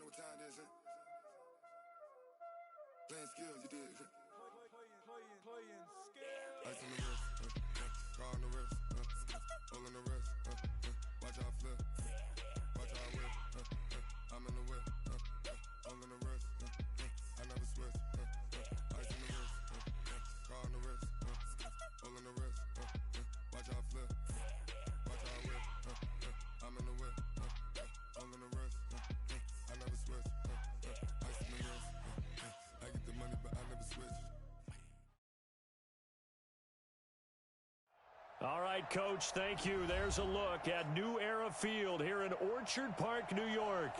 what time this is. Playing skills, you did. Playing skills. Ice on the wrist, car on the wrist, hole in the wrist, watch out flip, watch out whip, I'm in the whip, hole in the wrist, I never switch, ice on the wrist, car on the wrist, hole in the wrist, watch out flip, watch out whip, I'm in the whip, hole in the wrist, I never switch, ice on the wrist, I get the money but I never switch. All right, Coach, thank you. There's a look at New Era Field here in Orchard Park, New York.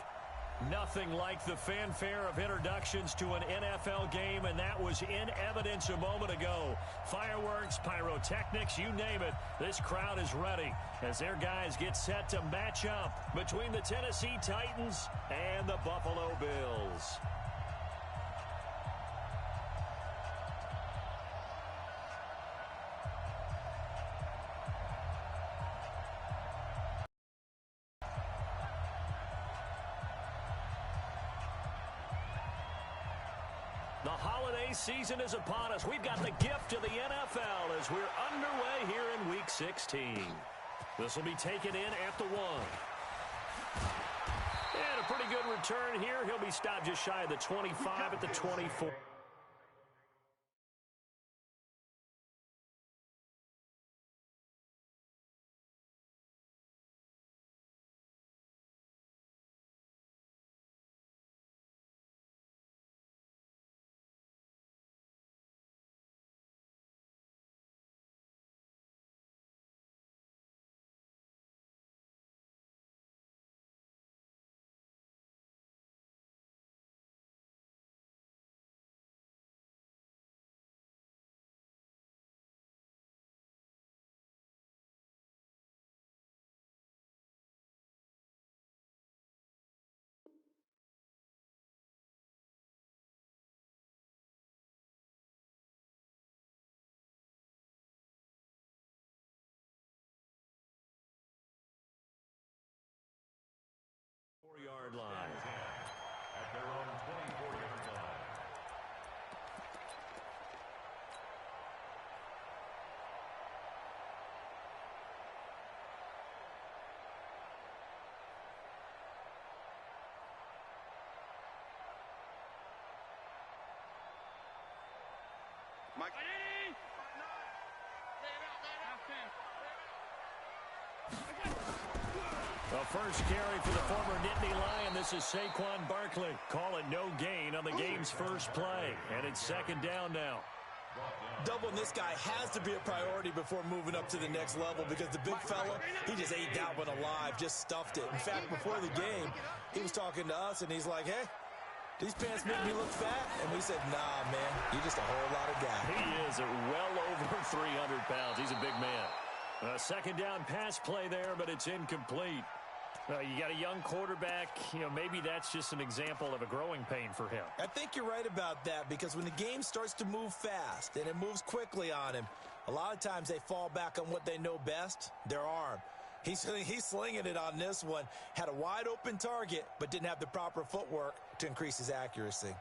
Nothing like the fanfare of introductions to an NFL game, and that was in evidence a moment ago. Fireworks, pyrotechnics, you name it. This crowd is ready as their guys get set to match up between the Tennessee Titans and the Buffalo Bills. The holiday season is upon us. We've got the gift of the NFL as we're underway here in Week 16. This will be taken in at the 1. And a pretty good return here. He'll be stopped just shy of the 25 at the 24. Yard line. At their own 24-yard line. Mike. The first carry for the former Nittany Lion. This is Saquon Barkley. Call it no gain on the game's first play. And it's second down now. Doubling this guy has to be a priority before moving up to the next level because the big fella, he just ate that one alive, just stuffed it. In fact, before the game, he was talking to us, and he's like, hey, these pants make me look fat? And we said, nah, man, you're just a whole lot of guy. He is well over 300 pounds. He's a big man. A second down pass play there, but it's incomplete. You got a young quarterback, maybe that's just an example of a growing pain for him. I think you're right about that because when the game starts to move fast and it moves quickly on him, a lot of times they fall back on what they know best, their arm. He's slinging it on this one. Had a wide open target, but didn't have the proper footwork to increase his accuracy.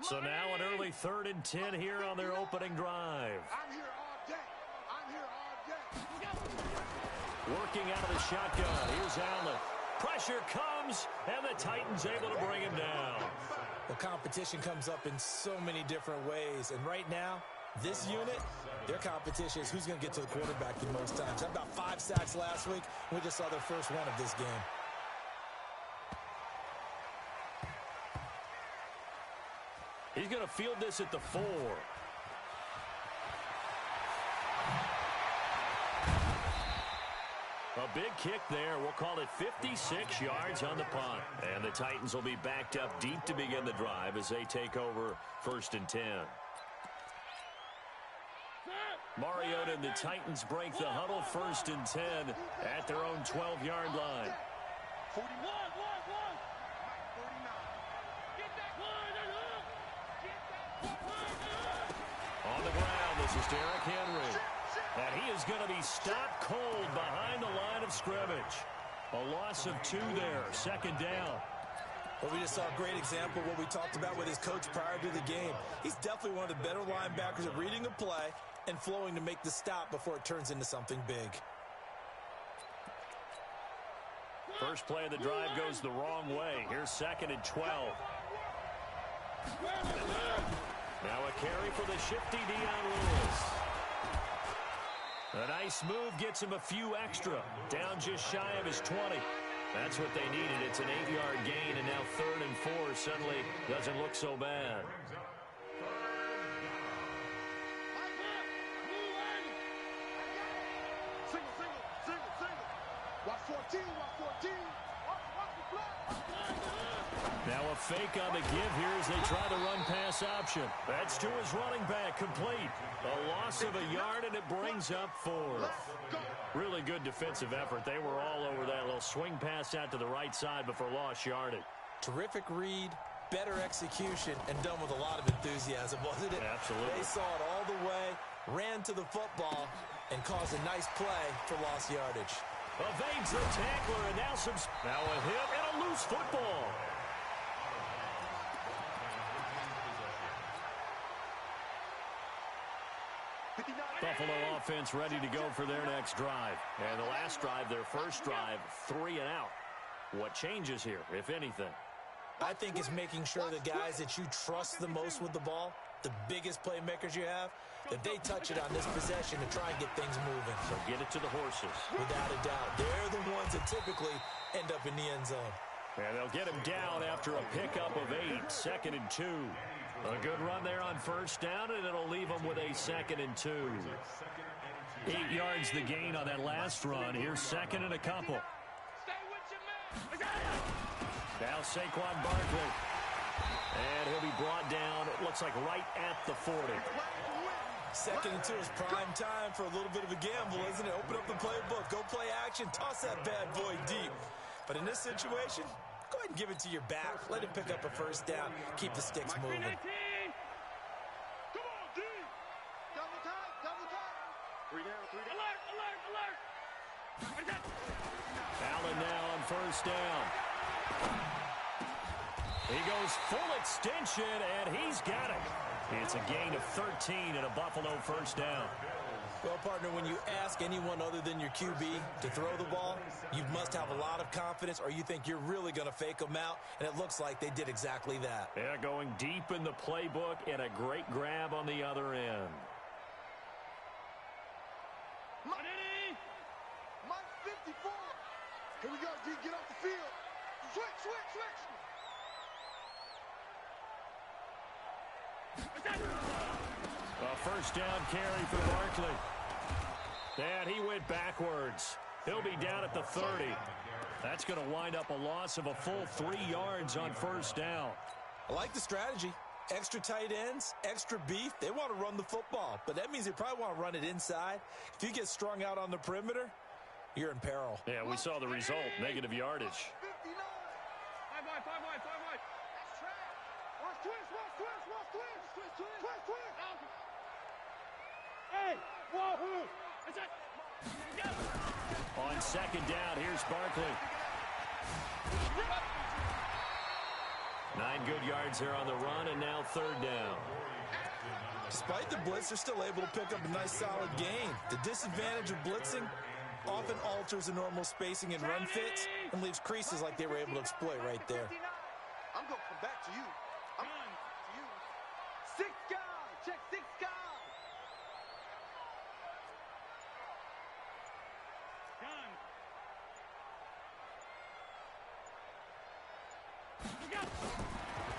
So now an early 3rd and 10 here on their opening drive. I'm here all day. I'm here all day. Working out of the shotgun. Here's Allen. Pressure comes, and the Titans able to bring him down. The competition comes up in so many different ways. And right now, this unit, their competition is who's going to get to the quarterback the most times. Had about 5 sacks last week. We just saw their first one of this game. He's going to field this at the 4. A big kick there. We'll call it 56 yards on the punt. And the Titans will be backed up deep to begin the drive as they take over 1st and 10. Mariota and the Titans break the huddle 1st and 10 at their own 12-yard line. 41. On the ground, this is Derrick Henry. And he is going to be stopped cold behind the line of scrimmage. A loss of 2 there, second down. Well, we just saw a great example of what we talked about with his coach prior to the game. He's definitely one of the better linebackers at reading a play and flowing to make the stop before it turns into something big. First play of the drive goes the wrong way. Here's 2nd and 12. Now a carry for the shifty Dion Lewis. A nice move gets him a few extra. Down just shy of his 20. That's what they needed. It's an 8-yard gain, and now 3rd and 4 suddenly doesn't look so bad. Now a fake on the give here as they try the run-pass option. That's to his running back, complete. A loss of a yard, and it brings up 4th. Really good defensive effort. They were all over that little swing pass out to the right side before lost yardage. Terrific read, better execution, and done with a lot of enthusiasm, wasn't it? Absolutely. They saw it all the way, ran to the football, and caused a nice play for lost yardage. Evades the tackler, and now a hit and a loose football. Buffalo offense ready to go for their next drive. And the last drive, their first drive, 3 and out. What changes here, if anything? I think it's making sure the guys that you trust the most with the ball, the biggest playmakers you have, that they touch it on this possession to try and get things moving. So get it to the horses. Without a doubt. They're the ones that typically end up in the end zone. And they'll get him down after a pickup of 8, 2nd and 2. A good run there on first down, and it'll leave them with a 2nd and 2. 8 yards the gain on that last run. Here's 2nd and a couple. Now Saquon Barkley. And he'll be brought down, it looks like right at the 40. 2nd and 2 is prime time for a little bit of a gamble, isn't it? Open up the playbook, go play action, toss that bad boy deep. But in this situation, go ahead and give it to your back. Let him pick up a first down. Keep the sticks moving. Come on, D. Double time, double time. 3 down, 3 down. Alert. Allen now on first down. He goes full extension, and he's got it. It's a gain of 13 and a Buffalo first down. Well, partner, when you ask anyone other than your QB to throw the ball, you must have a lot of confidence, or you think you're really going to fake them out, and it looks like they did exactly that. Yeah, going deep in the playbook and a great grab on the other end. Mike 54. Here we go, D. Get off the field. Switch. A first down carry for Barkley. And he went backwards. He'll be down at the 30. That's going to wind up a loss of a full 3 yards on first down. I like the strategy. Extra tight ends, extra beef. They want to run the football, but that means they probably want to run it inside. If you get strung out on the perimeter, you're in peril. Yeah, we saw the result, negative yardage. 59. 5 wide. That's track. Watch twist. Hey, whoa. That's it. On second down, here's Barkley. 9 good yards here on the run, and now third down. Despite the blitz, they're still able to pick up a nice solid gain. The disadvantage of blitzing often alters the normal spacing and run fits and leaves creases like they were able to exploit right there. I'm going to come back to you. I'm going to you. 6 guys. Check 6 guys.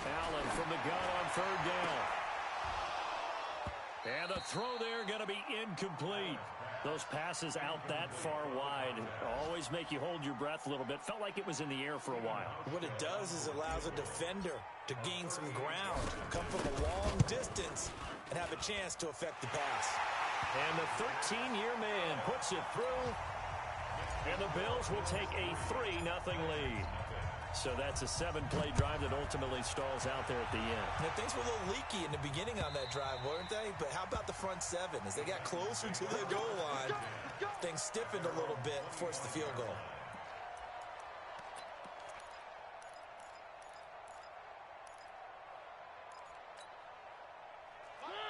Allen from the gun on third down. And the throw there going to be incomplete. Those passes out that far wide always make you hold your breath a little bit. Felt like it was in the air for a while. What it does is it allows a defender to gain some ground, come from a long distance, and have a chance to affect the pass. And the 13-year man puts it through. And the Bills will take a 3-0 lead. So that's a 7-play drive that ultimately stalls out there at the end. Now, things were a little leaky in the beginning on that drive, weren't they? But how about the front 7? As they got closer to the goal line, things stiffened a little bit, forced the field goal.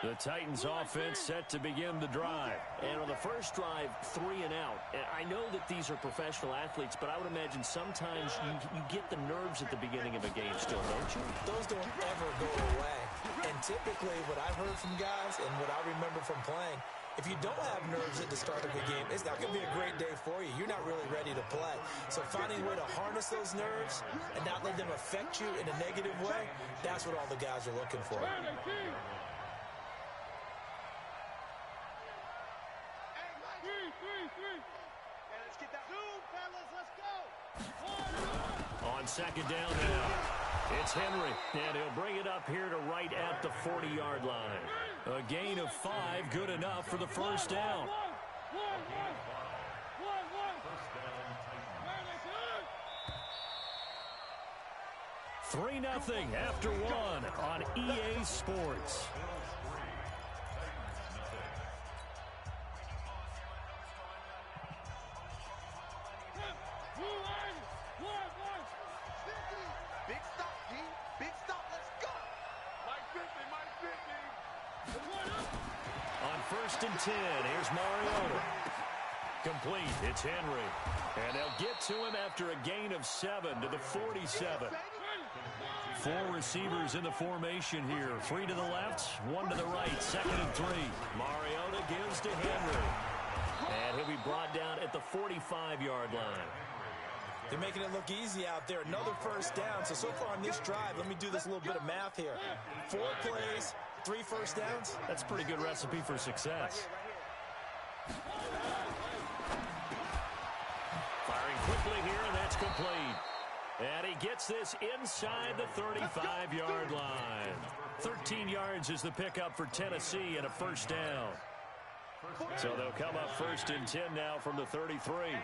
The Titans offense set to begin the drive. And on the first drive, 3 and out. And I know that these are professional athletes, but I would imagine sometimes you get the nerves at the beginning of a game still, don't you? Those don't ever go away. And typically what I've heard from guys and what I remember from playing, if you don't have nerves at the start of a game, it's not going to be a great day for you. You're not really ready to play. So finding a way to harness those nerves and not let them affect you in a negative way, that's what all the guys are looking for. On second down now, it's Henry, and he'll bring it up here to right at the 40-yard line. A gain of 5, good enough for the first down. 3-0 after 1 on EA Sports. First and 10. Here's Mariota. Complete. It's Henry. And they'll get to him after a gain of 7 to the 47. 4 receivers in the formation here. 3 to the left, 1 to the right. 2nd and 3. Mariota gives to Henry. And he'll be brought down at the 45-yard line. They're making it look easy out there. Another first down. So far on this drive, let me do this little bit of math here. 4 plays, 3 first downs. That's a pretty good recipe for success. Firing quickly here, and that's complete. And he gets this inside the 35-yard line. 13 yards is the pickup for Tennessee and a first down. So they'll come up first and 10 now from the 33.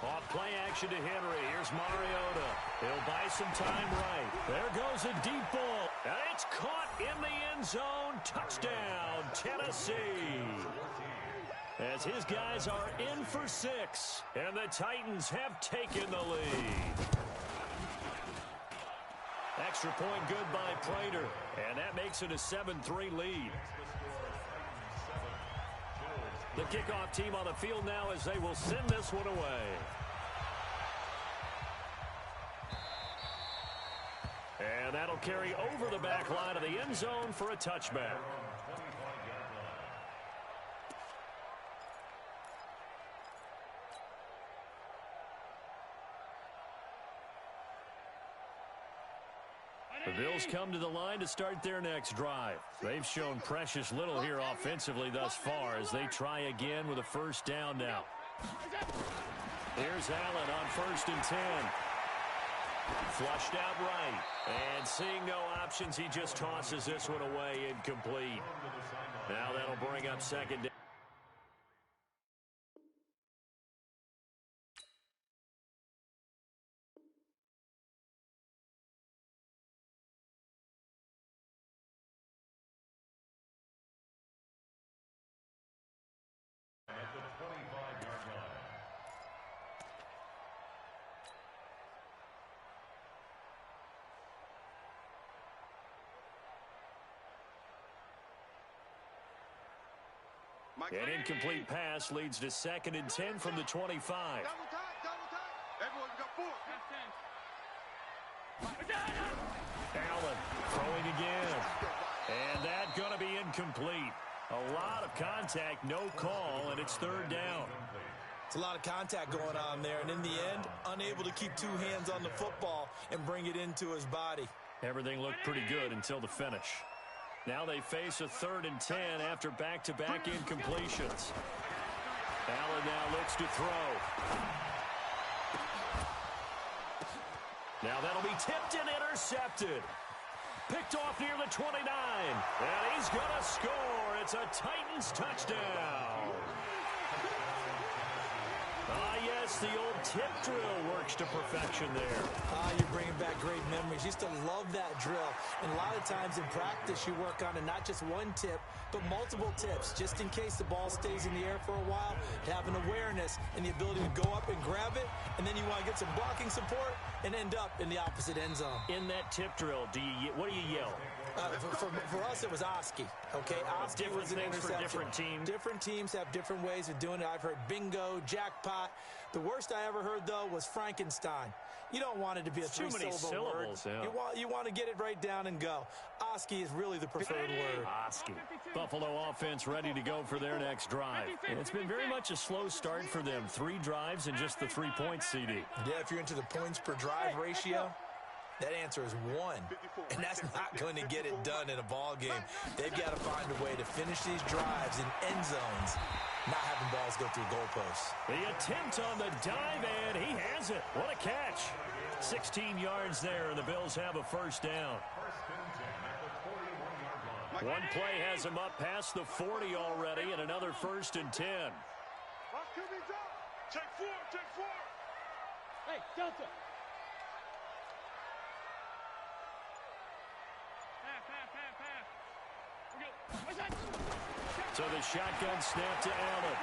Off play action to Henry. Here's Mariota. He'll buy some time right. There goes a deep ball. And it's caught in the end zone. Touchdown, Tennessee. As his guys are in for 6. And the Titans have taken the lead. Extra point good by Prater. And that makes it a 7-3 lead. The kickoff team on the field now as they will send this one away. And that'll carry over the back line of the end zone for a touchback. The Bills come to the line to start their next drive. They've shown precious little here offensively thus far as they try again with a first down now. Here's Allen on first and 10. Flushed out right. And seeing no options, he just tosses this one away incomplete. Now that'll bring up second down. An incomplete pass leads to second and 10 from the 25. Double time. Everyone got 4. Allen throwing again. And that going to be incomplete. A lot of contact, no call, and it's third down. It's a lot of contact going on there, and in the end, unable to keep 2 hands on the football and bring it into his body. Everything looked pretty good until the finish. Now they face a 3rd and 10 after back-to-back incompletions. Allen now looks to throw. Now that'll be tipped and intercepted. picked off near the 29. And he's going to score. It's a Titans touchdown. Yes, the old tip drill works to perfection there. You're bringing back great memories. Used to love that drill. And a lot of times in practice, you work on it, not just one tip, but multiple tips, just in case the ball stays in the air for a while, to have an awareness and the ability to go up and grab it, and then you want to get some blocking support and end up in the opposite end zone. In that tip drill, what do you yell? For us, it was Oski. Okay, Oski was an interception. For different teams. Different teams have different ways of doing it. I've heard bingo, jackpot. The worst I ever heard, though, was Frankenstein. You don't want it to be a three-syllable word. Yeah. You want to get it right down and go. Oski is really the preferred word. Oski. Buffalo offense ready to go for their next drive. And it's been very much a slow start for them. 3 drives and just the 3-point CD. Yeah, if you're into the points per drive ratio, that answer is 1. And that's not going to get it done in a ball game. They've got to find a way to finish these drives in end zones, not having balls go through goalposts. The attempt on the dive, and he has it. What a catch. 16 yards there, and the Bills have a first down. One play has him up past the 40 already, and another 1st and 10. Take 4, take 4. Hey, Delta. So the shotgun snap to Allen.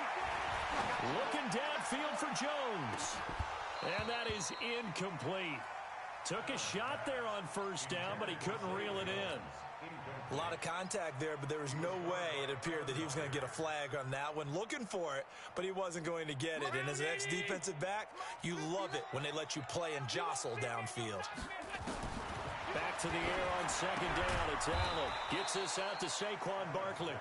Looking downfield for Jones. And that is incomplete. Took a shot there on 1st down, but he couldn't reel it in. A lot of contact there, but there was no way it appeared that he was going to get a flag on that one. Looking for it, but he wasn't going to get it. And as an ex-defensive back, you love it when they let you play and jostle downfield. Back to the air on 2nd down. It's Allen. Gets this out to Saquon Barkley.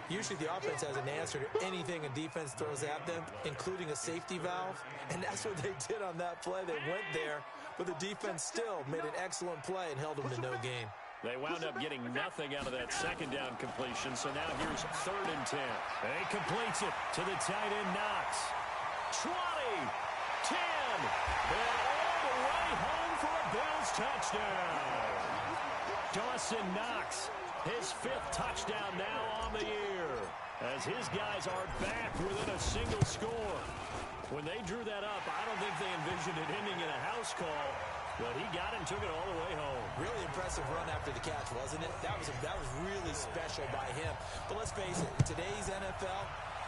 Usually the offense has an answer to anything a defense throws at them, including a safety valve. And that's what they did on that play. They went there, but the defense still made an excellent play and held them to no gain. They wound up getting nothing out of that 2nd down completion, so now here's 3rd and 10. And he completes it to the tight end, Knox. 20, 10, and all the way home for a Bills touchdown. Dawson Knox, his 5th touchdown now on the year, as his guys are back within a single score. When they drew that up, I don't think they envisioned it ending in a house call. But he got it and took it all the way home. Really impressive run after the catch, wasn't it? That was really special by him. But let's face it, in today's NFL,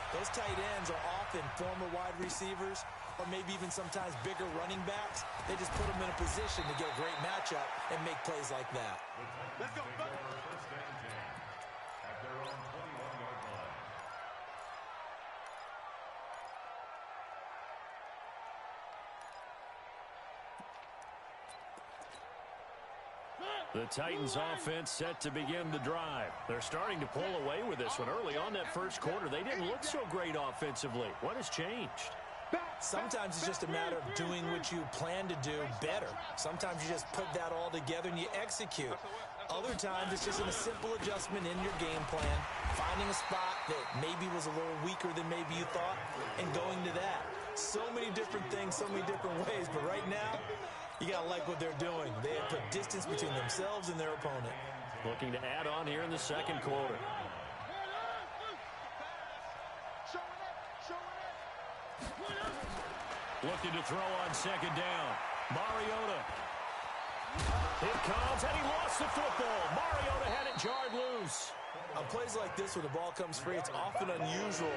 those tight ends are often former wide receivers or maybe even sometimes bigger running backs. They just put them in a position to get a great matchup and make plays like that. Let's go. At their own 21-yard line. The Titans offense set to begin the drive. They're starting to pull away with this one. Early on that 1st quarter, they didn't look so great offensively. What has changed? Sometimes it's just a matter of doing what you plan to do better. Sometimes you just put that all together and you execute. Other times it's just a simple adjustment in your game plan, finding a spot that maybe was a little weaker than maybe you thought, and going to that. So many different things, so many different ways, but right now, you got to like what they're doing. They have put distance between themselves and their opponent. Looking to add on here in the 2nd quarter. Looking to throw on 2nd down. Mariota. Here comes, and he lost the football. Mariota had it jarred loose. On plays like this, when the ball comes free, it's often unusual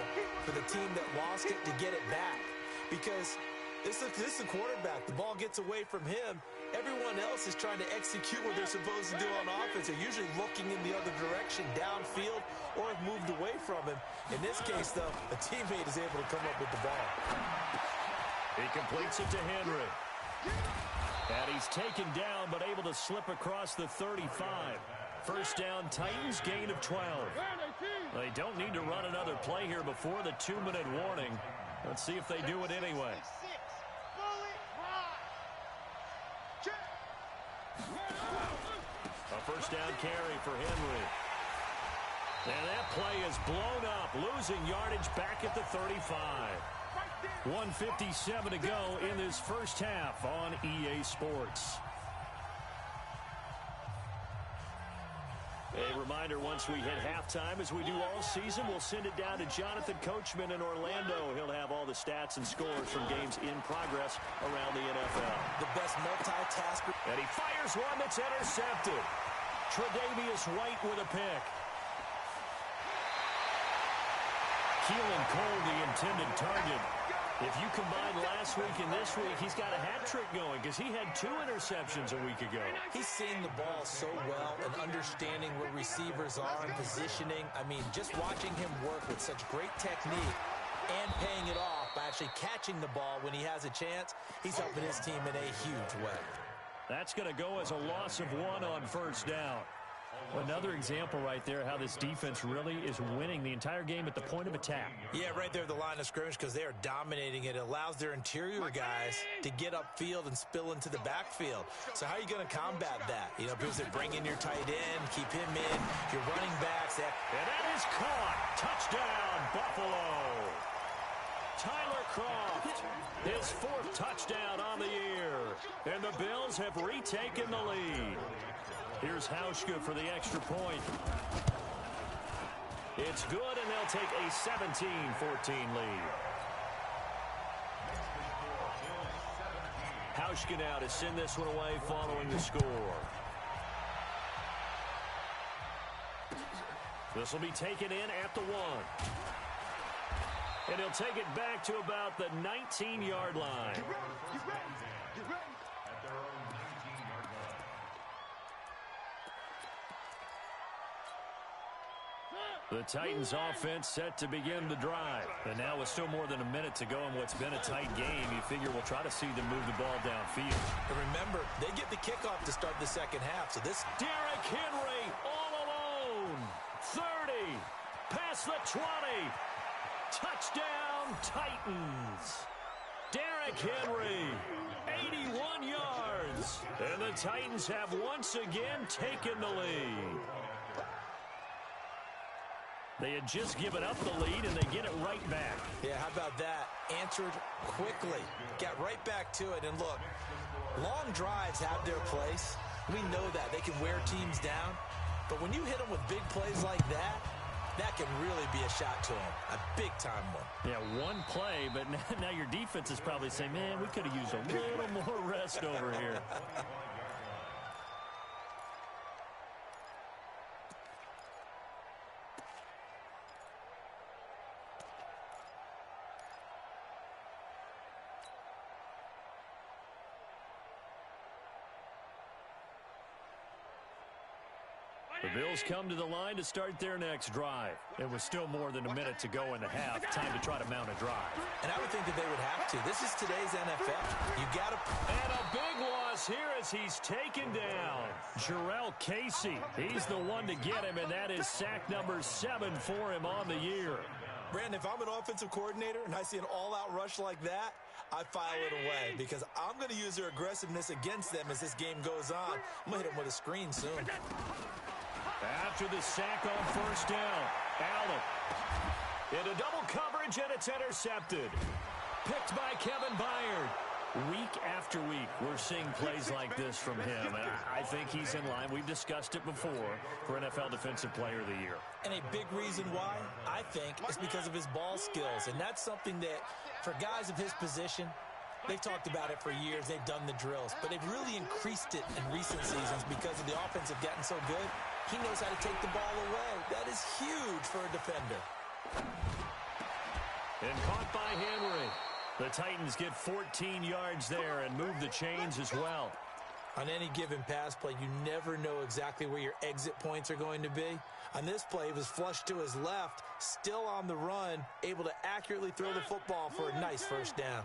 for the team that lost it to get it back. Because this is the quarterback. The ball gets away from him. Everyone else is trying to execute what they're supposed to do on offense. They're usually looking in the other direction, downfield, or have moved away from him. In this case, though, a teammate is able to come up with the ball. He completes it to Henry. And he's taken down, but able to slip across the 35. 1st down, Titans, gain of 12. They don't need to run another play here before the 2-minute warning. Let's see if they do it anyway. A 1st down carry for Henry. And that play is blown up, losing yardage back at the 35. 1:57 to go in this 1st half on EA Sports. A reminder, once we hit halftime, as we do all season, we'll send it down to Jonathan Coachman in Orlando. He'll have all the stats and scores from games in progress around the NFL. The best multitasker. And he fires one that's intercepted. Tre'Davious White with a pick. Keelan Cole, the intended target. If you combine last week and this week, he's got a hat trick going because he had 2 interceptions a week ago. He's seeing the ball so well and understanding where receivers are and positioning. I mean, just watching him work with such great technique and paying it off by actually catching the ball when he has a chance, he's helping his team in a huge way. That's going to go as a loss of 1 on first down. Another example right there how this defense really is winning the entire game at the point of attack. Yeah, right there at the line of scrimmage because they are dominating it. It allows their interior guys to get upfield and spill into the backfield. So how are you going to combat that? You know, because they bring in your tight end, keep him in, your running backs. And that is caught. Touchdown, Buffalo. Tyler Kroft, his 4th touchdown on the year. And the Bills have retaken the lead. Here's Hauschka for the extra point. It's good, and they'll take a 17-14 lead. Hauschka now to send this one away following the score. This will be taken in at the 1. And he'll take it back to about the 19-yard line. Get ready. At their own 19-yard line. The Titans offense set to begin the drive. And now with still more than a minute to go in what's been a tight game, you figure we'll try to see them move the ball downfield. And remember, they get the kickoff to start the second half. So this Derrick Henry all alone. 30. Past the 20. Touchdown, Titans. Derrick Henry, 81 yards. And the Titans have once again taken the lead. They had just given up the lead, and they get it right back. Yeah, how about that? Answered quickly. Got right back to it. And look, long drives have their place. We know that. They can wear teams down. But when you hit them with big plays like that, that can really be a shot to them. A big-time one. Yeah, one play, but now your defense is probably saying, man, we could have used a little more rest over here. The Bills come to the line to start their next drive. It was still more than a minute to go in the half. Time to try to mount a drive. And I would think that they would have to. This is today's NFL. You got to... And a big loss here as he's taken down. Jurrell Casey. He's the one to get him, and that is sack number 7 for him on the year. Brandon, if I'm an offensive coordinator and I see an all-out rush like that, I file it away because I'm going to use their aggressiveness against them as this game goes on. I'm going to hit them with a screen soon. After the sack on first down, Allen into double coverage, and it's intercepted. Picked by Kevin Byard. Week after week, we're seeing plays like this from him, and I think he's in line. We've discussed it before for NFL Defensive Player of the Year. And a big reason why, I think, is because of his ball skills, and that's something that, for guys of his position, they've talked about it for years. They've done the drills, but they've really increased it in recent seasons because of the offense have gotten so good. He knows how to take the ball away. That is huge for a defender. And caught by Henry. The Titans get 14 yards there and move the chains as well. On any given pass play, you never know exactly where your exit points are going to be. On this play, he was flushed to his left, still on the run, able to accurately throw the football for a nice first down.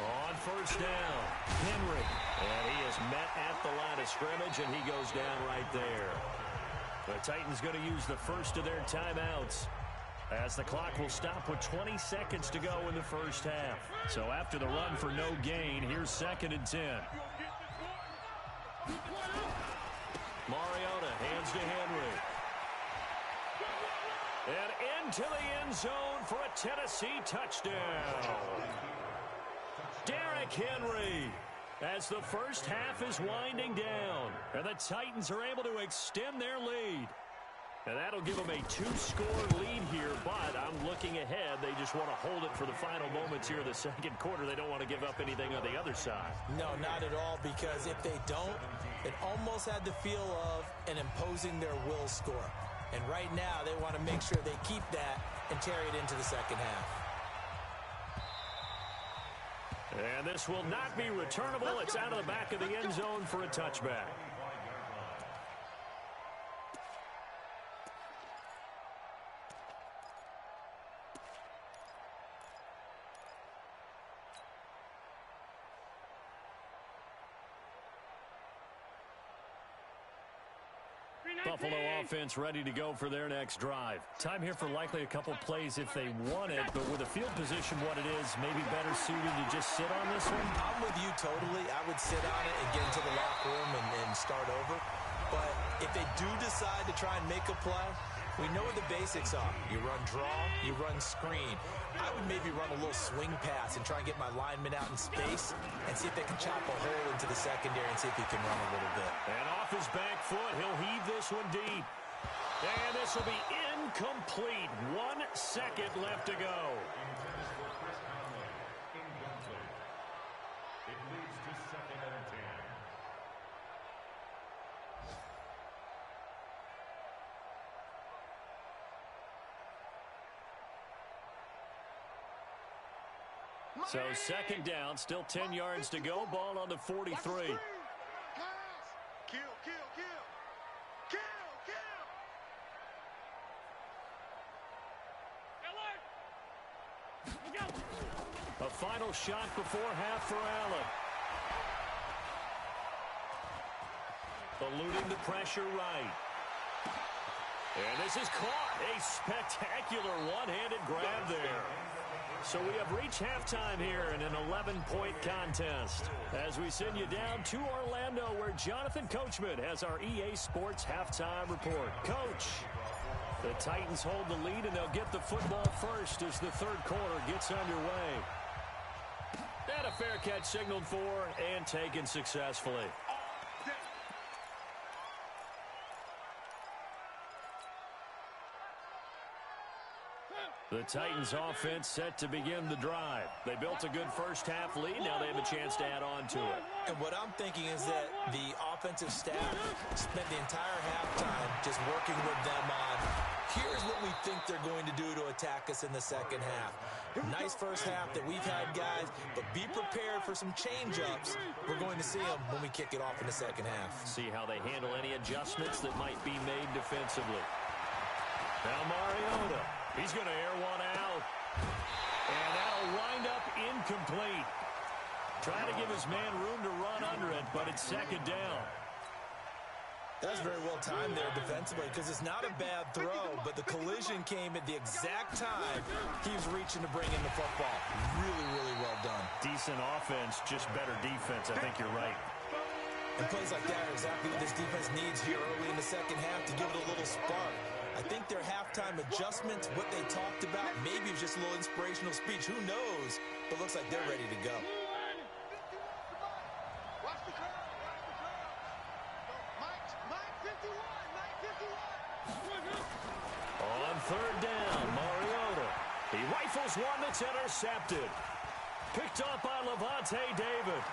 On first down, Henry. And he is met at the line of scrimmage, and he goes down right there. The Titans going to use the first of their timeouts as the clock will stop with 20 seconds to go in the first half. So after the run for no gain, here's 2nd and 10. Mariota hands to Henry. And into the end zone for a Tennessee touchdown. Derrick Henry. as the first half is winding down. And the Titans are able to extend their lead. And that'll give them a 2-score lead here, but I'm looking ahead. They just want to hold it for the final moments here of the second quarter. They don't want to give up anything on the other side. No, not at all, because if they don't, it almost had the feel of an imposing their will score. And right now, they want to make sure they keep that and carry it into the second half. And this will not be returnable. It's out of the back of the end zone for a touchback. Buffalo offense ready to go for their next drive. Time here for likely a couple plays if they want it, but with the field position what it is, maybe better suited to just sit on this one? I'm with you totally. I would sit on it and get into the locker room and start over. But if they do decide to try and make a play, we know what the basics are. You run draw, you run screen. I would maybe run a little swing pass and try and get my lineman out in space and see if they can chop a hole into the secondary and see if he can run a little bit. And off his back foot, he'll heave this one deep. And this will be incomplete. 1 second left to go. It leads to 2nd and 10. So second down, still 10 yards to go. Ball on the 43. Kill, kill, kill. Kill, kill. A final shot before half for Allen. Eluding the pressure right. And this is caught. A spectacular one-handed grab there. So we have reached halftime here in an 11-point contest as we send you down to Orlando where Jonathan Coachman has our EA Sports halftime report. Coach, the Titans hold the lead and they'll get the football first as the third quarter gets underway. And a fair catch signaled for and taken successfully. The Titans offense set to begin the drive. They built a good first half lead. Now they have a chance to add on to it. And what I'm thinking is that the offensive staff spent the entire halftime just working with them on, here's what we think they're going to do to attack us in the second half. Nice first half that we've had, guys, but be prepared for some change-ups. We're going to see them when we kick it off in the second half. See how they handle any adjustments that might be made defensively. Now Mariota. He's going to air one out. And that'll wind up incomplete. Trying to give his man room to run under it, but it's second down. That's very well timed there defensively because it's not a bad throw, but the collision came at the exact time he was reaching to bring in the football. Really, really well done. Decent offense, just better defense. I think you're right. And plays like that are exactly what this defense needs here early in the second half to give it a little spark. I think their halftime adjustments, what they talked about, maybe it was just a little inspirational speech. Who knows? But looks like they're ready to go. Watch the crowd. Mike 51. On third down, Mariota. He rifles one that's intercepted. Picked up by Levante David.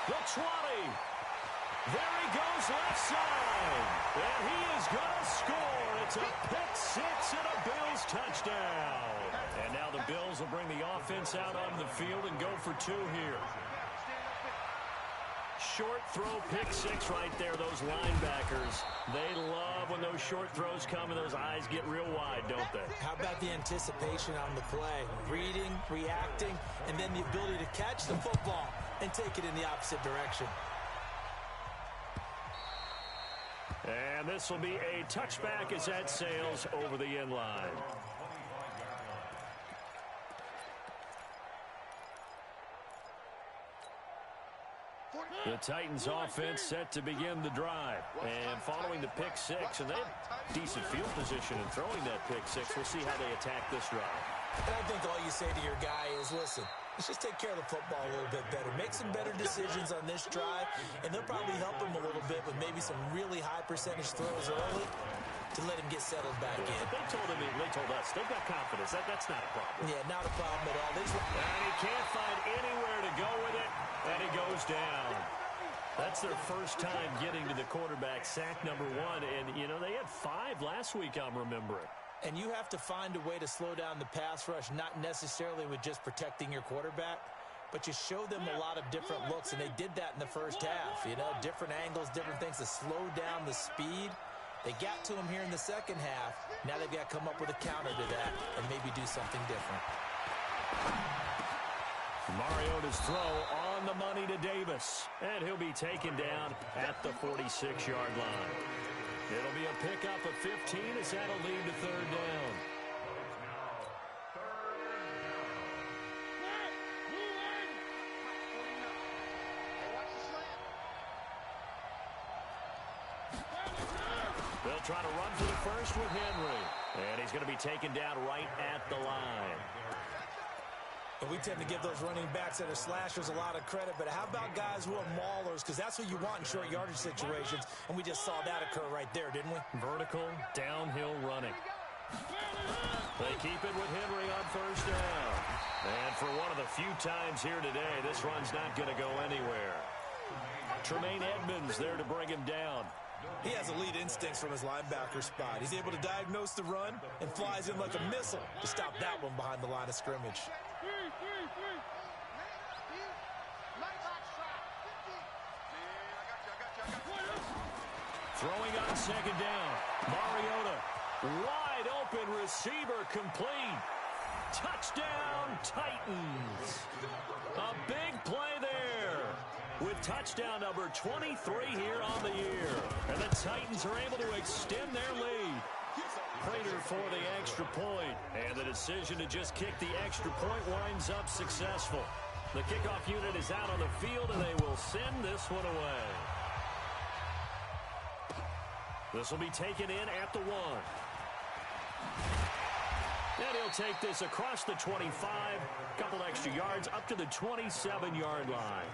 The 20. There he goes left side. And he is going to score. It's a pick six and a Bills touchdown. And now the Bills will bring the offense out on the field and go for two here. Short throw, pick six right there, those linebackers. They love when those short throws come and those eyes get real wide, don't they? How about the anticipation on the play? Reading, reacting, and then the ability to catch the football and take it in the opposite direction. And this will be a touchback as that sails over the end line. The Titans offense set to begin the drive. And following the pick six, and they have decent field position in throwing that pick six. We'll see how they attack this drive. And I think all you say to your guy is, listen, Let's just take care of the football a little bit better. Make some better decisions on this drive, and they'll probably help him a little bit with maybe some really high percentage throws early to let him get settled back in. They told us they've got confidence. That's not a problem. Yeah, not a problem at all. And he can't find anywhere to go with it, and he goes down. That's their first time getting to the quarterback, sack number 1. And, you know, they had 5 last week, I'm remembering. And you have to find a way to slow down the pass rush, not necessarily with just protecting your quarterback, but you show them a lot of different looks, and they did that in the first half. You know, different angles, different things to slow down the speed. They got to him here in the second half. Now they've got to come up with a counter to that and maybe do something different. Mariota's throw on the money to Davis, and he'll be taken down at the 46-yard line. It'll be a pickup of 15 as that'll lead to third down. They'll try to run for the first with Henry, and he's going to be taken down right at the line. And we tend to give those running backs that are slashers a lot of credit, but how about guys who are maulers? Because that's what you want in short yardage situations, and we just saw that occur right there, didn't we? Vertical, downhill running. They keep it with Henry on first down. And for one of the few times here today, this run's not going to go anywhere. Tremaine Edmonds there to bring him down. He has elite instincts from his linebacker spot. He's able to diagnose the run and flies in like a missile to stop that one behind the line of scrimmage. Throwing on second down. Mariota, wide open receiver complete. Touchdown, Titans. A big play there with touchdown number 23 here on the year. And the Titans are able to extend their lead. Prater for the extra point. And the decision to just kick the extra point winds up successful. The kickoff unit is out on the field, and they will send this one away. This will be taken in at the 1. And he'll take this across the 25. Couple extra yards up to the 27-yard line.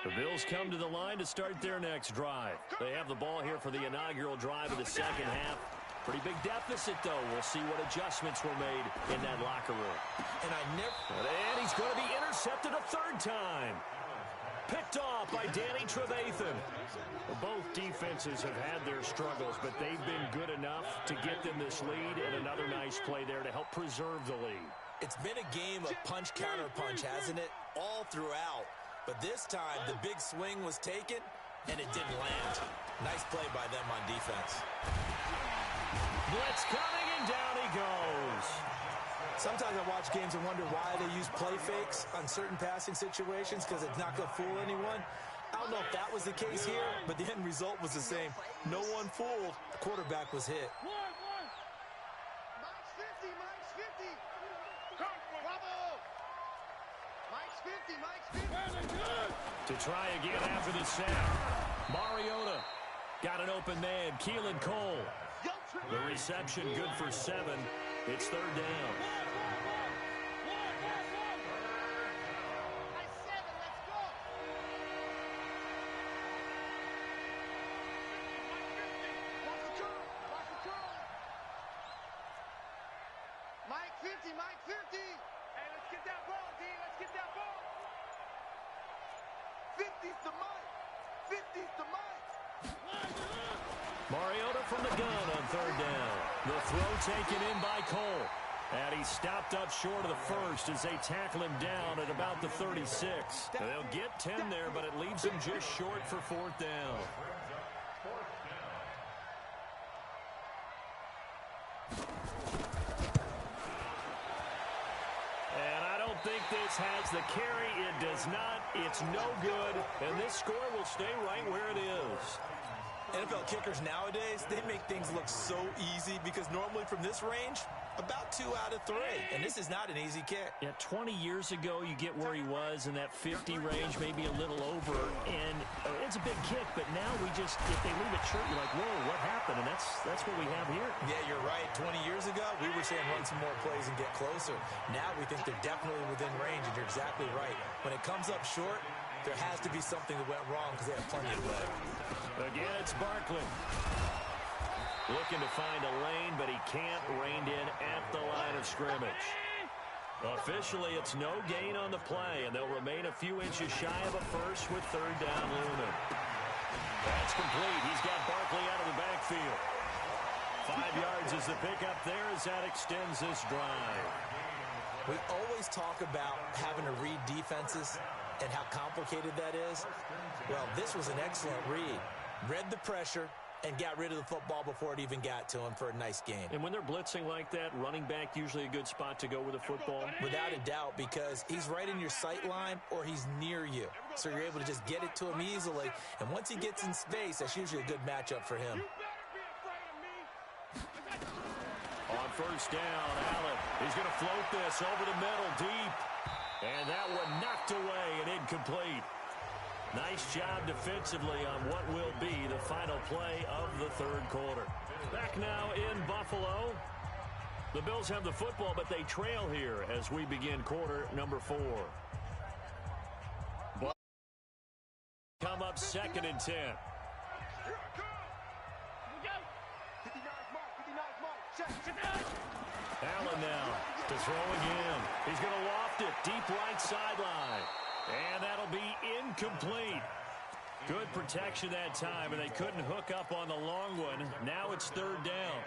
The Bills come to the line to start their next drive. They have the ball here for the inaugural drive of the second half. Pretty big deficit, though. We'll see what adjustments were made in that locker room. And he's going to be intercepted a third time. Picked off by Danny Trevathan. Both defenses have had their struggles, but they've been good enough to get them this lead, and another nice play there to help preserve the lead. It's been a game of punch-counter-punch, hasn't it? All throughout. But this time, the big swing was taken, and it didn't land. Nice play by them on defense. Blitz coming, and down he goes. Sometimes I watch games and wonder why they use play fakes on certain passing situations, because it's not going to fool anyone. I don't know if that was the case here, but the end result was the same. No one fooled. The quarterback was hit. Mike's 50, Mike's 50. Bravo. Mike's 50, Mike's 50. To try again after the sack. Mariota got an open man. Keelan Cole. The reception good for 7. It's third down. Mike 50, Mike 50. Hey, let's get that ball, D. Let's get that ball. 50's the Mike. 50's the Mike. Mariota from the gun on third down. The throw taken in by Cole. And he stopped up short of the first as they tackle him down at about the 36. They'll get 10 there, but it leaves him just short for fourth down. And I don't think this Phillips has the carry. It does not. It's no good. And this score will stay right where it is. NFL kickers nowadays, they make things look so easy because normally from this range, about 2 out of 3. And this is not an easy kick. Yeah, 20 years ago, you get where he was in that 50 range, maybe a little over. And it's a big kick, but now we just, if they leave it short, you're like, whoa, what happened? And that's what we have here. Yeah, you're right. 20 years ago, we were saying run some more plays and get closer. Now we think they're definitely within range, and you're exactly right. When it comes up short, there has to be something that went wrong because they have plenty of leg. Again, it's Barkley. Looking to find a lane, but he can't. Reined in at the line of scrimmage. Officially, it's no gain on the play, and they'll remain a few inches shy of a first with third down looming. That's complete. He's got Barkley out of the backfield. 5 yards is the pickup there as that extends this drive. We always talk about having to read defenses and how complicated that is. Well, this was an excellent read. Read the pressure and got rid of the football before it even got to him for a nice game. And when they're blitzing like that, running back usually a good spot to go with the football? Without a doubt, because he's right in your sight line or he's near you. So you're able to just get it to him easily. And once he gets in space, that's usually a good matchup for him. On first down, Allen. He's going to float this over the middle deep. And that one knocked away and incomplete. Nice job defensively on what will be the final play of the third quarter. Back now in Buffalo. The Bills have the football, but they trail here as we begin quarter number 4. Come up 2nd and 10. Allen now to throw again. He's going to loft it deep right sideline. And that'll be incomplete. Good protection that time, and they couldn't hook up on the long one. Now it's third down.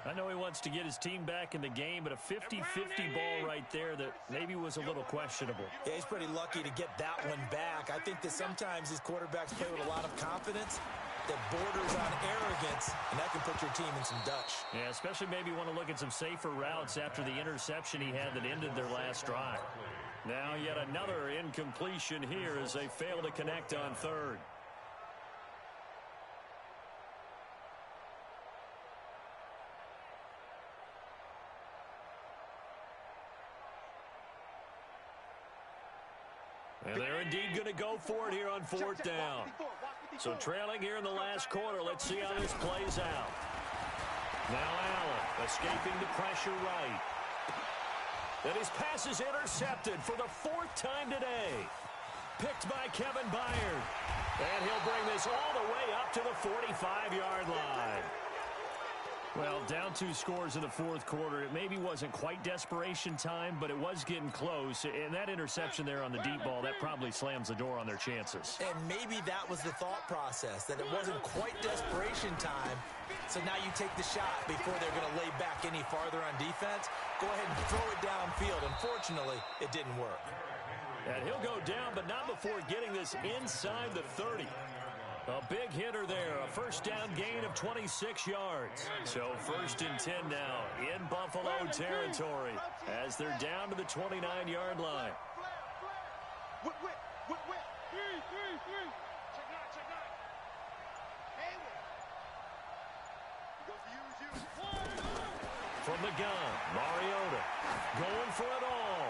I know he wants to get his team back in the game, but a 50-50 ball right there that maybe was a little questionable. Yeah, he's pretty lucky to get that one back. I think that sometimes these quarterbacks play with a lot of confidence that borders on arrogance, and that can put your team in some Dutch. Yeah, especially maybe want to look at some safer routes after the interception he had that ended their last drive. Now yet another incompletion here as they fail to connect on third. And they're indeed going to go for it here on fourth down. So trailing here in the last quarter. Let's see how this plays out. Now Allen escaping the pressure right. And his pass is intercepted for the 4th time today. Picked by Kevin Byard. And he'll bring this all the way up to the 45-yard line. Well, down 2 scores in the 4th quarter. It maybe wasn't quite desperation time, but it was getting close. And that interception there on the deep ball, that probably slams the door on their chances. And maybe that was the thought process, that it wasn't quite desperation time. So now you take the shot before they're going to lay back any farther on defense. Go ahead and throw it downfield. Unfortunately, it didn't work. And he'll go down, but not before getting this inside the 30. A big hitter there, a first down gain of 26 yards. So 1st and 10 now in Buffalo territory as they're down to the 29-yard line. From the gun, Mariota going for it all.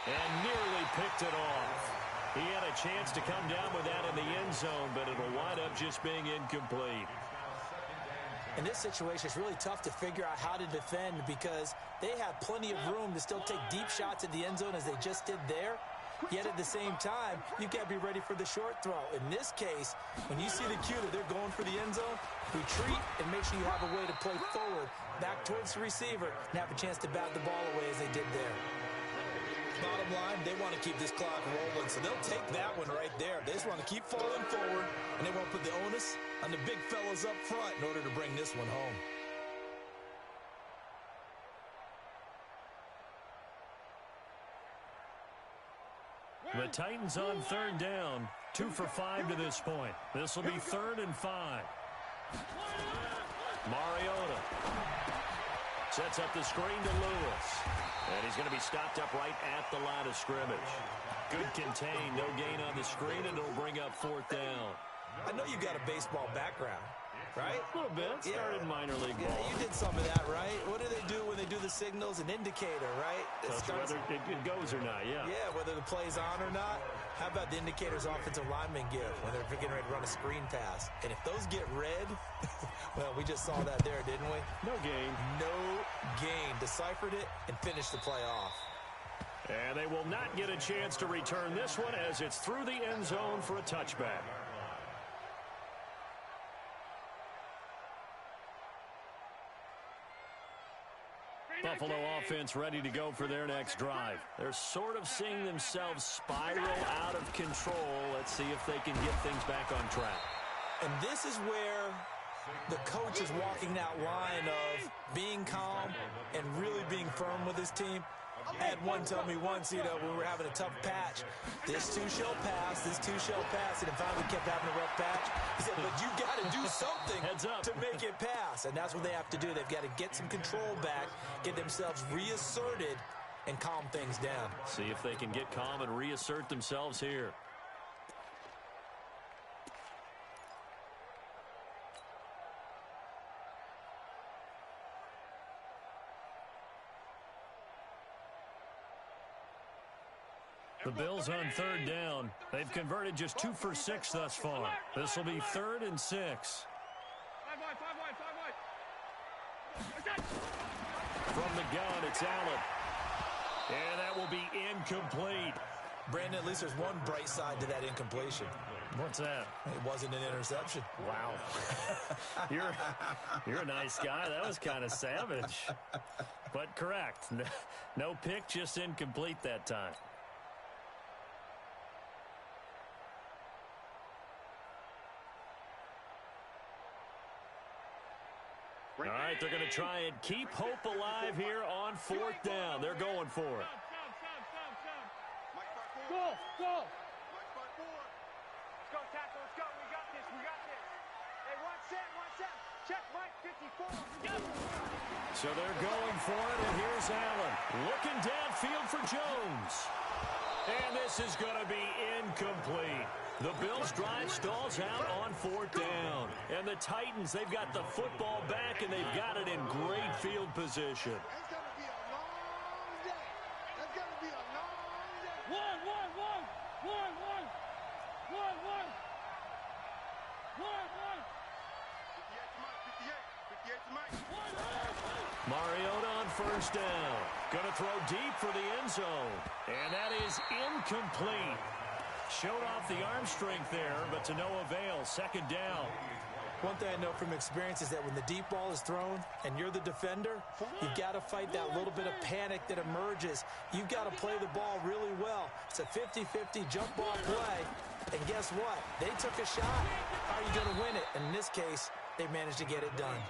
And nearly picked it off. He had a chance to come down with that in the end zone, but it'll wind up just being incomplete. In this situation, it's really tough to figure out how to defend because they have plenty of room to still take deep shots at the end zone as they just did there. Yet at the same time, you've got to be ready for the short throw. In this case, when you see the cue that they're going for the end zone, retreat and make sure you have a way to play forward, back towards the receiver, and have a chance to bat the ball away as they did there. Bottom line, they want to keep this clock rolling, so they'll take that one right there. They just want to keep falling forward, and they won't put the onus on the big fellas up front in order to bring this one home. The Titans on 3rd down, 2 for 5 to this point. This will be 3rd and 5. Mariota Sets up the screen to Lewis. And he's going to be stopped up right at the line of scrimmage. Good contain, no gain on the screen, and it'll bring up 4th down. I know you got a baseball background, right? A little bit. Started in minor league ball. Yeah, you did some of that, right? What do they do when they do the signals? An indicator, right? Whether it goes or not, yeah. Yeah, whether the play's on or not. How about the indicators offensive linemen give when they're getting ready to run a screen pass? And if those get red, well, we just saw that there, didn't we? No gain. No gain. Deciphered it and finished the play off. And they will not get a chance to return this one as it's through the end zone for a touchback. Buffalo offense ready to go for their next drive. They're sort of seeing themselves spiral out of control. Let's see if they can get things back on track. And this is where the coach is walking that line of being calm and really being firm with his team. I had one tell me once, when we were having a tough patch, this too shall pass, this too shall pass, and finally we kept having a rough patch. He said, but you got to do something to make it pass, and that's what they have to do. They've got to get some control back, get themselves reasserted, and calm things down. See if they can get calm and reassert themselves here. The Bills on 3rd down. They've converted just 2 for 6 thus far. This will be 3rd and 6. 5 wide. From the gun, it's Allen. And that will be incomplete. Brandon, at least there's one bright side to that incompletion. What's that? It wasn't an interception. Wow. You're a nice guy. That was kind of savage. But correct. No pick, just incomplete that time. All right, they're going to try and keep hope alive here on 4th down. They're going for it. Go. Let's go, tackle. Let's go. We got this. Hey, one set. Check, Mike, 54. So they're going for it, and here's Allen. Looking downfield for Jones. And this is going to be incomplete. The Bills' drive stalls out on 4th down. And the Titans, they've got the football back, and they've got it in great field position. It's going to be a long day. It's going to be a long day. One. 58 to Mike. Mariota on 1st down. Going to throw deep for the end zone. And that is incomplete. Showed off the arm strength there, but to no avail. 2nd down. One thing I know from experience is that when the deep ball is thrown and you're the defender, you've got to fight that little bit of panic that emerges. You've got to play the ball really well. It's a 50-50 jump ball play. And guess what? They took a shot. How are you going to win it? And in this case, they managed to get it done.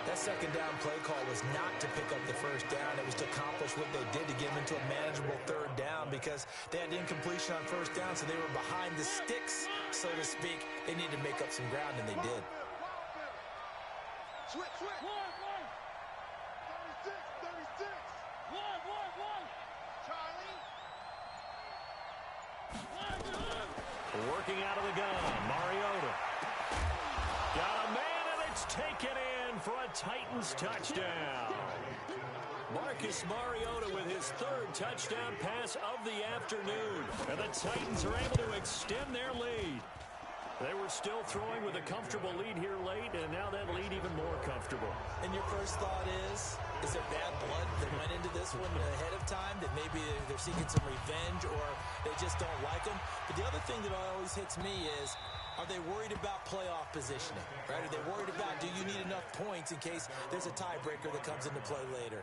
That 2nd down play call was not to pick up the 1st down. It was to accomplish what they did to get them into a manageable 3rd down because they had incompletion on 1st down, so they were behind the sticks, so to speak. They needed to make up some ground, and they did. Switch. 36. Charlie. Working out of the gun, Mariota. Got a man, and it's taken in for a Titans touchdown. Marcus Mariota with his 3rd touchdown pass of the afternoon. And the Titans are able to extend their lead. They were still throwing with a comfortable lead here late, and now that lead even more comfortable. And your first thought is there bad blood that went into this one ahead of time, that maybe they're seeking some revenge or they just don't like them? But the other thing that always hits me is, are they worried about playoff positioning, right? Are they worried about, do you need enough points in case there's a tiebreaker that comes into play later?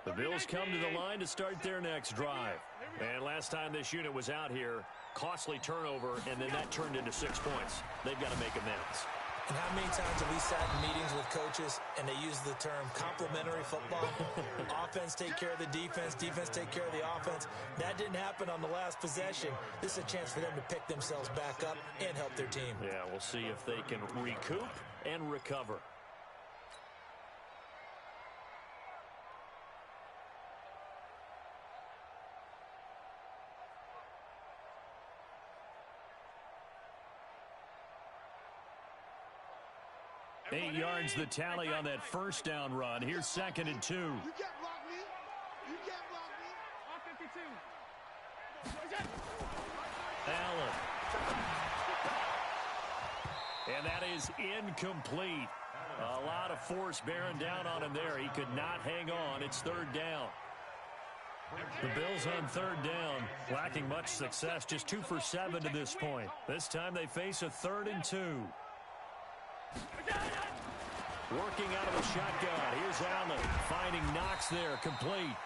The Bills come to the line to start their next drive. And last time this unit was out here, costly turnover, and then that turned into 6 points. They've got to make amends. And how many times have we sat in meetings with coaches and they use the term complementary football? Offense take care of the defense, defense take care of the offense. That didn't happen on the last possession. This is a chance for them to pick themselves back up and help their team. Yeah, we'll see if they can recoup and recover. Eight yards the tally on that first down run. Here's 2nd and 2. You can't block me. You can't block me. On 52. Allen. And that is incomplete. A lot of force bearing down on him there. He could not hang on. It's 3rd down. The Bills on 3rd down, lacking much success. Just 2 for 7 to this point. This time they face a 3rd and 2. Working out of the shotgun. Here's Allen finding Knox there, complete.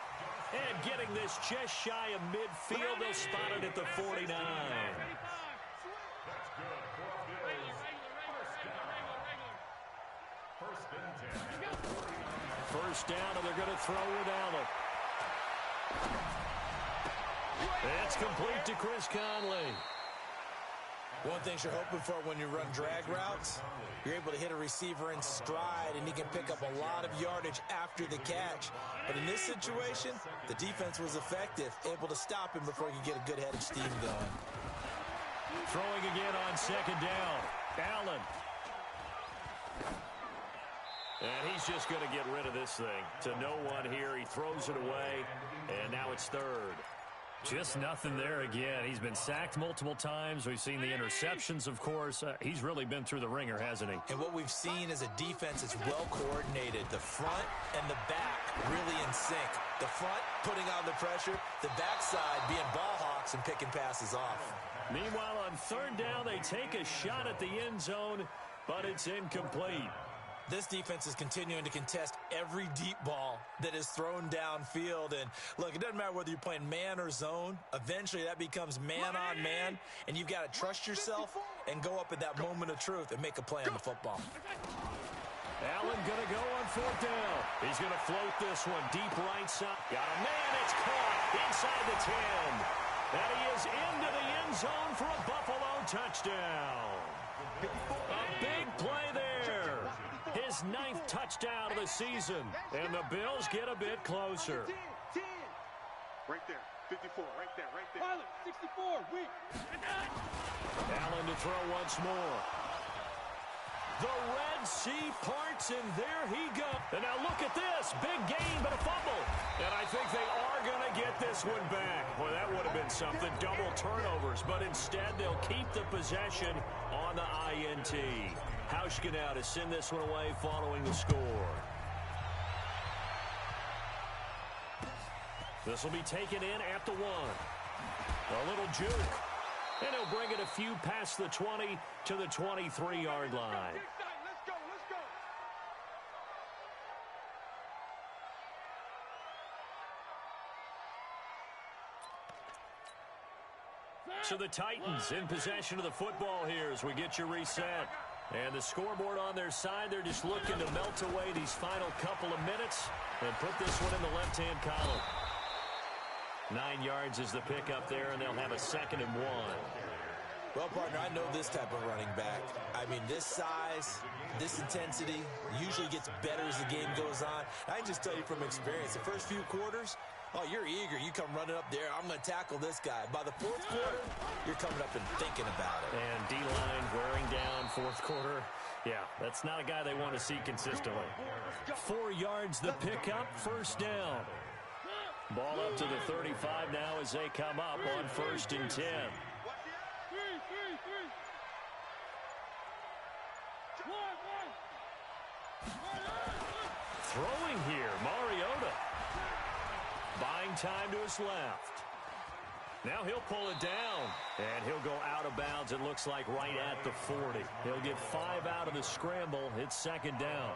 And getting this just shy of midfield. They'll spot it at the 49. First down, and they're going to throw with Allen. It's complete to Chris Conley. One thing you're hoping for when you run drag routes, you're able to hit a receiver in stride, and he can pick up a lot of yardage after the catch. But in this situation, the defense was effective, able to stop him before he could get a good head of steam going. Throwing again on 2nd down. Allen. And he's just going to get rid of this thing. To no one here. He throws it away, and now it's 3rd. Just nothing there again. He's been sacked multiple times. We've seen the interceptions, of course. He's really been through the ringer, hasn't he? And what we've seen is a defense that's well coordinated. The front and the back really in sync. The front putting on the pressure, the backside being ball hawks and picking passes off. Meanwhile, on 3rd down, they take a shot at the end zone, but it's incomplete. This defense is continuing to contest every deep ball that is thrown downfield. And, look, it doesn't matter whether you're playing man or zone. Eventually, that becomes man on man, and you've got to trust yourself and go up at that moment of truth and make a play on the football. Allen going to go on 4th down. He's going to float this one deep right side. Got a man. It's caught inside the 10. And he is into the end zone for a Buffalo touchdown. A big play there. His 9th touchdown of the season. And the Bills get a bit closer. 10. Right there. 54. Right there. Right there. 64. Weak. Allen to throw once more. The Red Sea parts, and there he goes. And now look at this. Big gain, but a fumble. And I think they are going to get this one back. Boy, that would have been something. Double turnovers. But instead, they'll keep the possession on the INT. Hauschka now to send this one away following the score. This will be taken in at the 1. A little juke. And he'll bring it a few past the 20 to the 23-yard line. Let's go. Let's go. So the Titans in possession of the football here as we get you reset. And the scoreboard on their side, they're just looking to melt away these final couple of minutes and put this one in the left-hand column. 9 yards is the pickup there, and they'll have a 2nd and 1. Well, partner, I know this type of running back. I mean, this size, this intensity usually gets better as the game goes on. I can just tell you from experience, the first few quarters, oh, you're eager. You come running up there. I'm going to tackle this guy. By the 4th quarter, you're coming up and thinking about it. And D-line wearing down 4th quarter. Yeah, that's not a guy they want to see consistently. 4 yards the pickup, 1st down. Ball up to the 35 now as they come up on 1st and 10. Throwing here, Mariota. Buying time to his left. Now he'll pull it down, and he'll go out of bounds, it looks like, right at the 40. He'll get 5 out of the scramble. It's 2nd down.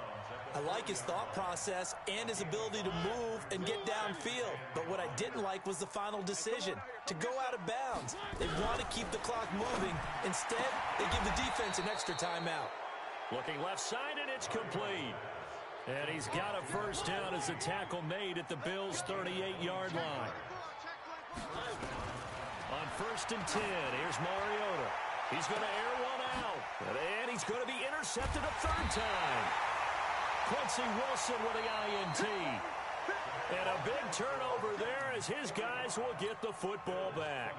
I like his thought process and his ability to move and get downfield. But what I didn't like was the final decision, to go out of bounds. They want to keep the clock moving. Instead, they give the defense an extra timeout. Looking left side, and it's complete. And he's got a first down as the tackle made at the Bills' 38-yard line. On 1st and 10, here's Mariota. He's going to air one out. And he's going to be intercepted a third time. Quincy Wilson with the INT. And a big turnover there as his guys will get the football back.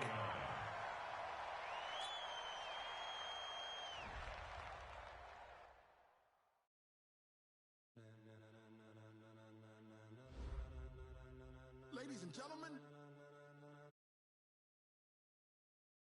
Ladies and gentlemen,